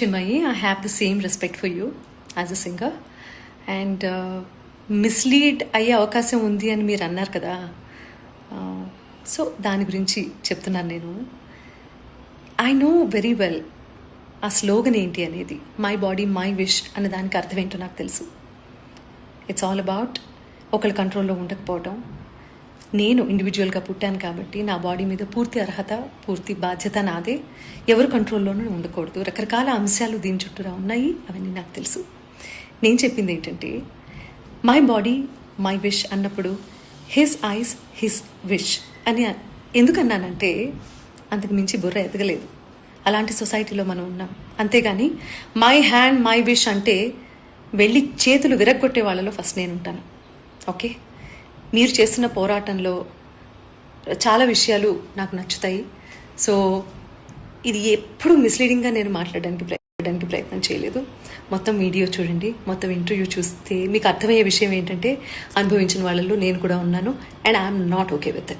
Chinmayi. I have the same respect for you as a singer. And mislead అయ్యే అవకాశం ఉంది అని మీరు అన్నారు కదా. సో దాని గురించి చెప్తున్నాను నేను. ఐ నో వెరీ వెల్ ఆ స్లోగన్ ఏంటి అనేది. మై బాడీ మై విష్ అనే దానికి అర్థం ఏంటో నాకు తెలుసు. ఇట్స్ ఆల్ అబౌట్ ఒకళ్ళ కంట్రోల్లో ఉండకపోవటం. నేను ఇండివిజువల్గా పుట్టాను కాబట్టి నా బాడీ మీద పూర్తి అర్హత, పూర్తి బాధ్యత నాదే. ఎవరు కంట్రోల్లోనూ ఉండకూడదు. రకరకాల అంశాలు దీని చుట్టూరా ఉన్నాయి, అవన్నీ నాకు తెలుసు. నేను చెప్పింది ఏంటంటే మై బాడీ మై విష్ అన్నప్పుడు హిస్ ఐస్ హిస్ విష్ అని ఎందుకన్నానంటే అంతకు మించి బుర్ర ఎదగలేదు. అలాంటి సొసైటీలో మనం ఉన్నాం. అంతేగాని మై హ్యాండ్ మై విష్ అంటే వెళ్ళి చేతులు విరగ్గొట్టే వాళ్ళలో ఫస్ట్ నేను ఉంటాను. ఓకే, మీరు చేస్తున్న పోరాటంలో చాలా విషయాలు నాకు నచ్చుతాయి. సో ఇది ఎప్పుడు మిస్లీడింగ్గా నేను మాట్లాడడానికి ప్రయత్నం చేయలేదు. మొత్తం వీడియో చూడండి, మొత్తం ఇంటర్వ్యూ చూస్తే మీకు అర్థమయ్యే విషయం ఏంటంటే అనుభవించిన వాళ్ళలో నేను కూడా ఉన్నాను. And I'm not okay with it.